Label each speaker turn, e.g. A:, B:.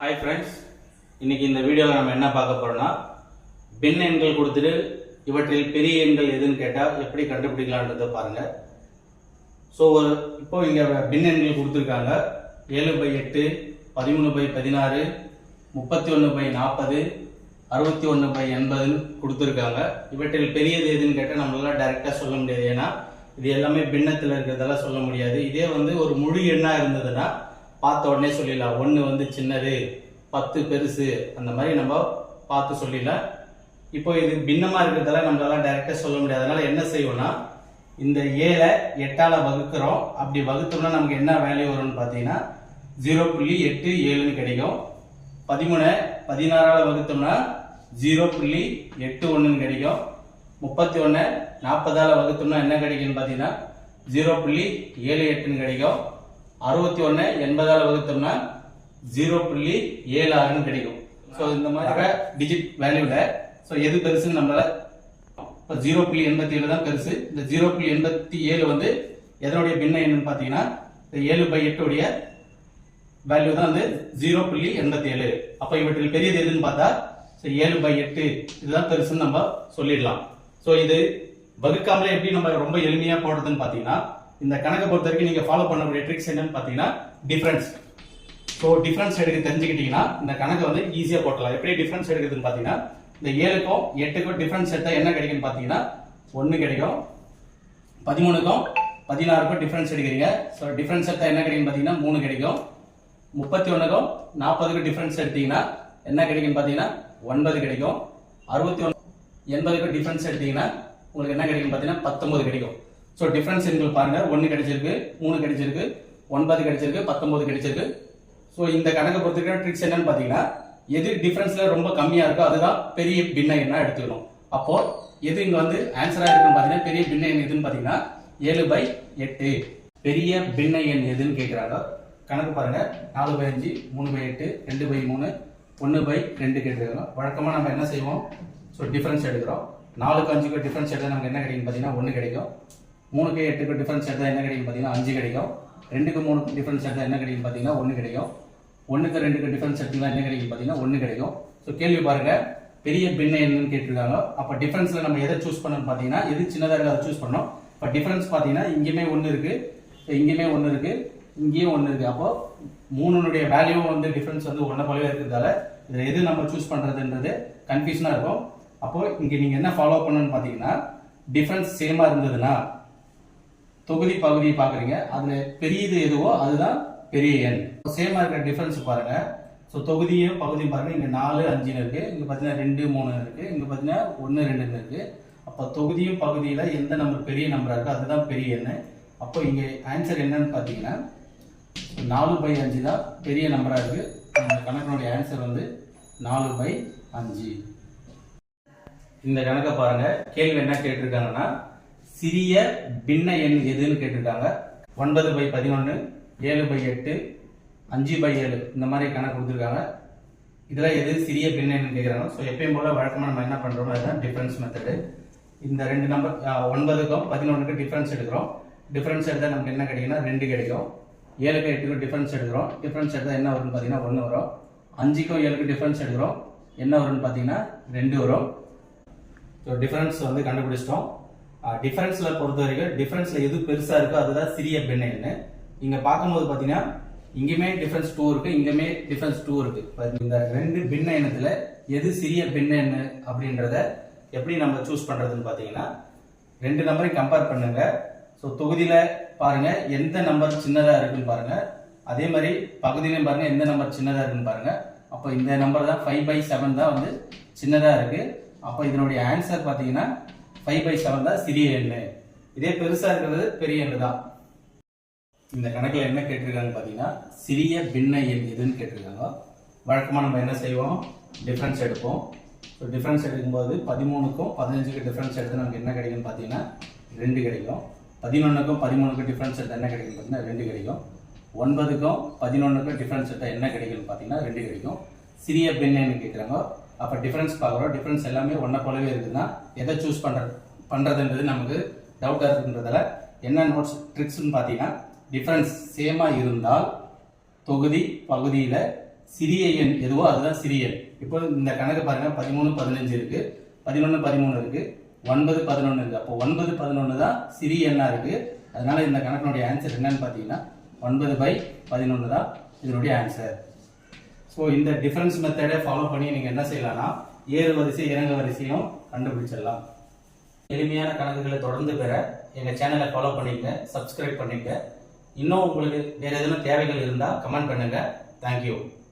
A: Hi friends, இன்னைக்கு இந்த வீடியோவில் நம்ம என்ன பார்க்க போறோம்னா பின் எண்கள் கொடுத்துட்டு இவற்றில் பெரிய எண்கள் எதுன்னு கேட்டால் எப்படி கண்டுபிடிக்கலான்றதை பாருங்க. ஸோ இப்போ இங்கே பின் எண்கள் கொடுத்துருக்காங்க. 7/8, 13/16, 31/40, 61/80 கொடுத்துருக்காங்க. இவற்றில் பெரியது எதுன்னு கேட்டால் நம்மளால டைரெக்டாக சொல்ல முடியாது, ஏன்னா இது எல்லாமே பின்னத்தில் இருக்கிறதெல்லாம் சொல்ல முடியாது. இதே ஒரு முழு எண்ணாக இருந்ததுன்னா பார்த்த உடனே சொல்லிடலாம். 1 சின்னது, 10 பெருசு, அந்த மாதிரி நம்ம பார்த்து சொல்லிடலாம். இப்போ இது பின்னமா இருக்கிறதால நம்மளால டைரக்டா சொல்ல முடியாது. அதனால என்ன செய்வோம்னா, இந்த 7 8ஆல வகுக்கிறோம். அப்படி வகுத்தோம்னா நமக்கு என்ன வேல்யூ வரும்னு பார்த்தீங்கன்னா 0.87 கிடைக்கும். 13 16ஆல வகுத்தோம்னா 0.81 கிடைக்கும். 31 40ஆல வகுத்தோம்னா என்ன கிடைக்கும்னு பார்த்தீங்கன்னா 0.78 கிடைக்கும். 61 80ஆல வகுத்தோம்னா 0.76 கிடைக்கும். ஸோ இந்த மாதிரி டிஜிட் வேல்யூல ஸோ எது பெருசுன்னு நம்மளால 0.87 தான் பெருசு. இந்த 0.87 எதனுடைய பின்ன என்னன்னு பார்த்தீங்கன்னா 7/8 உடைய வேல்யூ தான் 0.87. அப்போ இவற்றில் பெரியது எதுன்னு பார்த்தா 7/8 இதுதான் பெருசுன்னு நம்ம சொல்லிடலாம். ஸோ இது வகுக்காமலே எப்படி நம்ம ரொம்ப எளிமையா போடுறதுன்னு பார்த்தீங்கன்னா, இந்த கணக்கை பொறுத்த வரைக்கும் நீங்க ஃபாலோ பண்ணக்கூடிய ட்ரிக்ஸ் என்னன்னு பாத்தீங்கன்னா டிஃபரன்ஸ். ஸோ டிஃபரன்ஸ் எடுக்க தெரிஞ்சுக்கிட்டீங்கன்னா இந்த கணக்கை ஈஸியா போட்டலாம். எப்படி டிஃபரன்ஸ் எடுக்குதுன்னு பாத்தீங்கன்னா, இந்த 7க்கும் 8க்கும் டிஃபரன்ஸ் எடுத்தா என்ன கிடைக்குன்னு பாத்தீங்கன்னா 1 கிடைக்கும். 13க்கும் 16க்கும் டிஃபரன்ஸ் எடுக்கிறீங்க. ஸோ டிஃபரன்ஸ் எடுத்தா என்ன கிடைக்குன்னு பாத்தீங்கன்னா 3 கிடைக்கும். 31க்கும் 40க்கும் டிஃபரன்ஸ் எடுத்தீங்கன்னா என்ன கிடைக்குன்னு பாத்தீங்கன்னா 9 கிடைக்கும். 61 80க்கும் டிஃபரன்ஸ் எடுத்தீங்கன்னா உங்களுக்கு என்ன கிடைக்குன்னு பாத்தீங்கன்னா 19 கிடைக்கும். ஸோ டிஃபரன்ஸ் எண்கள் பாருங்க, 1 கிடைச்சிருக்கு, 3 கிடைச்சிருக்கு, 9 கிடைச்சிருக்கு, 19 கிடைச்சிருக்கு. ஸோ இந்த கணக்கை பொறுத்திருக்கிற ட்ரிக்ஸ் என்னன்னு பாத்தீங்கன்னா, எது டிஃபரன்ஸ்ல ரொம்ப கம்மியா இருக்கோ அதுதான் பெரிய பின்ன எண்ணா எடுத்துக்கணும். அப்போ எது இங்க ஆன்சரா இருக்குன்னு பாத்தீங்கன்னா பெரிய பின்ன எண் எதுன்னு பாத்தீங்கன்னா 7/8. பெரிய பின்ன எண் எதுன்னு கேட்கிறாங்க. கணக்கு பாருங்க, 4/5, 3/8, 2/3, 1/2 கேட்டிருக்காங்க. வழக்கமா நம்ம என்ன செய்வோம், ஸோ டிஃபரன்ஸ் எடுக்கிறோம். 4க்கு 5க்கு டிஃபரன்ஸ் எடுத்தா நமக்கு என்ன கிடைக்கும் பாத்தீங்கன்னா 1 கிடைக்கும். 3க்கு 8க்கு டிஃபரன்ஸ் எடுத்தா என்ன கிடைக்கும் பாத்தீங்கன்னா 5 கிடைக்கும். 2க்கு 3க்கு டிஃபரன்ஸ் எடுத்தா என்ன கிடைக்கும் பாத்தீங்கன்னா 1 கிடைக்கும். 1க்கு 2க்கு டிஃபரன்ஸ் எடுத்தா என்ன கிடைக்கும் பாத்தீங்கன்னா 1 கிடைக்கும். ஸோ கேள்வி பாருங்க, பெரிய பின்ன என்னன்னு கேட்டிருக்காங்க. அப்ப டிஃபரன்ஸ்ல நம்ம எதை சூஸ் பண்ணணும் பாத்தீங்கன்னா, எது சின்னதா இருக்கு அதை சூஸ் பண்ணணும். இப்ப டிஃபரன்ஸ் பாத்தீங்கன்னா இங்கேயுமே 1 இருக்கு, இங்கேயுமே 1 இருக்கு, இங்கேயும் 1 இருக்கு. அப்போ 3னுடைய வேல்யூ டிஃபரன்ஸ் 1 போலவே இருக்கிறதால இதுல எது நம்ம சூஸ் பண்றதுன்றது கன்ஃபியூஷனா இருக்கும். அப்போ இங்க நீங்க என்ன ஃபாலோ பண்ணணும்னு பாத்தீங்கன்னா, டிஃபரன்ஸ் சேமா இருந்ததுன்னா தொகுதி பகுதியை பாக்குறீங்க, அதுல பெரியது எதுவோ அதுதான் பெரிய எண். சேமா இருக்கிற டிஃபரன்ஸ் பாருங்க. ஸோ தொகுதியும் பகுதியும் பாருங்க, இங்க 4 5 இருக்கு, இங்க பாத்தீங்கன்னா 2 3 இருக்கு, இங்க பாத்தீங்கன்னா 1 2 இருக்கு. அப்ப தொகுதியும் பகுதியில எந்த நம்பர் பெரிய நம்பரா இருக்கோ அதுதான் பெரிய எண். அப்போ இங்க ஆன்சர் என்னன்னு பாத்தீங்கன்னா 4/5 தான் பெரிய நம்பரா இருக்கு. இந்த கணக்கினுடைய ஆன்சர் 4/5. இந்த கணக்கை பாருங்க, கேள்வி என்ன கேட்டிருக்காங்கன்னா, சிறிய பின்ன எண் எதுன்னு கேட்டிருக்காங்க. 9/11, 7/8, 5/7 இந்த மாதிரி கணக்கு கொடுத்துருக்காங்க. இதுல எது சிறிய பின்ன எண் கேட்கிறாங்க. ஸோ எப்பயும் போல வழக்கமா நம்ம என்ன பண்றோம், அதுதான் டிஃபரன்ஸ் மெத்தடு. இந்த 2 நம்பர் 9க்கும் 11க்கும் டிஃபரன்ஸ் எடுக்கிறோம். டிஃபரன்ஸ் எடுத்தா நமக்கு என்ன கிடைக்குன்னா 2 கிடைக்கும். 7க்கும் 8க்கும் டிஃபரன்ஸ் எடுக்கிறோம். டிஃபரன்ஸ் எடுத்தா என்ன வரும்னு பாத்தீங்கன்னா 1 வரும். 5க்கும் 7க்கும் டிஃபரன்ஸ் எடுக்கிறோம். என்ன வரும்னு பாத்தீங்கன்னா 2 வரும். ஸோ டிஃபரன்ஸ் கண்டுபிடிச்சிட்டோம். டிஃபரன்ஸ்ல பொறுத்த வரைக்கும் டிஃபரன்ஸ்ல எது பெருசா இருக்கோ அதுதான் சிறிய பின்ன எண். இங்க பார்க்கும்போது பாத்தீங்கன்னா இங்கேயுமே டிஃபரன்ஸ் 2 இருக்கு, இங்கேயுமே டிஃபரன்ஸ் 2 இருக்கு. இந்த 2 பின்ன எண்ணத்துல எது சிறிய பின்ன எண் அப்படின்றத எப்படி நம்ம சூஸ் பண்றதுன்னு பாத்தீங்கன்னா, 2 நம்பரையும் கம்பேர் பண்ணுங்க. ஸோ தொகுதியில பாருங்க எந்த நம்பர் சின்னதா இருக்குன்னு பாருங்க, அதே மாதிரி பகுதியிலையும் பாருங்க எந்த நம்பர் சின்னதா இருக்குன்னு பாருங்க. அப்போ இந்த நம்பர் தான் 5/7 தான் சின்னதா இருக்கு. அப்போ இதனுடைய ஆன்சர் பாத்தீங்கன்னா 5/7 தான் சிறிய எண். இதே பெருசா இருக்கிறது பெரிய எண் தான். இந்த கணக்குல என்ன கேட்டிருக்காங்க பாத்தீங்கன்னா, சிறிய பின்ன எண் எதுன்னு கேட்டிருக்காங்க. வழக்கமா நம்ம என்ன செய்வோம், டிஃபரன்ஸ் எடுப்போம். ஸோ டிஃபரன்ஸ் எடுக்கும்போது 13க்கும் 15க்கும் டிஃபரன்ஸ் எடுத்து நமக்கு என்ன கிடைக்குன்னு பாத்தீங்கன்னா 2 கிடைக்கும். 11க்கும் 13க்கும் டிஃபரன்ஸ் எடுத்தா என்ன கிடைக்கும் பாத்தீங்கன்னா 2 கிடைக்கும். 9க்கும் 11க்கும் டிஃபரன்ஸ் எடுத்தா என்ன கிடைக்குன்னு பாத்தீங்கன்னா 2 கிடைக்கும். சிறிய பின்ன எண் கேட்கிறாங்க. அப்ப டிஃபரன்ஸ் பார்க்குறோம். டிஃபரன்ஸ் எல்லாமே ஒன்ன போலவே இருக்குதுன்னா எதை சூஸ் பண்றதுன்றது நமக்கு டவுட்டா இருக்குன்றதால என்ன நோட்ஸ் ட்ரிக்ஸ்ன்னு பாத்தீங்கன்னா, டிஃபரன்ஸ் சேமா இருந்தால் தொகுதி பகுதியில சிறிய எண் எதுவோ அதுதான் சிறிய எண். இப்போ இந்த கணக்கு பாருங்க 13 15 இருக்கு, 11 13 இருக்கு, 9 11 இருக்கு. அப்போ 9 11 தான் சிறிய எண்ணா இருக்கு. அதனால இந்த கணக்கினுடைய ஆன்சர் என்னன்னு பார்த்தீங்கன்னா 9/11 தான் இதனுடைய ஆன்சர். ஸோ இந்த டிஃபரன்ஸ் மெத்தடை ஃபாலோ பண்ணி நீங்க என்ன செய்யலாம்னா ஏறு வரிசை இறங்கு வரிசையும் கண்டுபிடிச்சிடலாம். எளிமையான கணக்குகளை தொடர்ந்து பெற எங்க சேனலை ஃபாலோ பண்ணிக்க, சப்ஸ்கிரைப் பண்ணிக்க. இன்னும் உங்களுக்கு வேற எதுவும் தேவைகள் இருந்தால் கமெண்ட் பண்ணுங்க. தேங்க்யூ.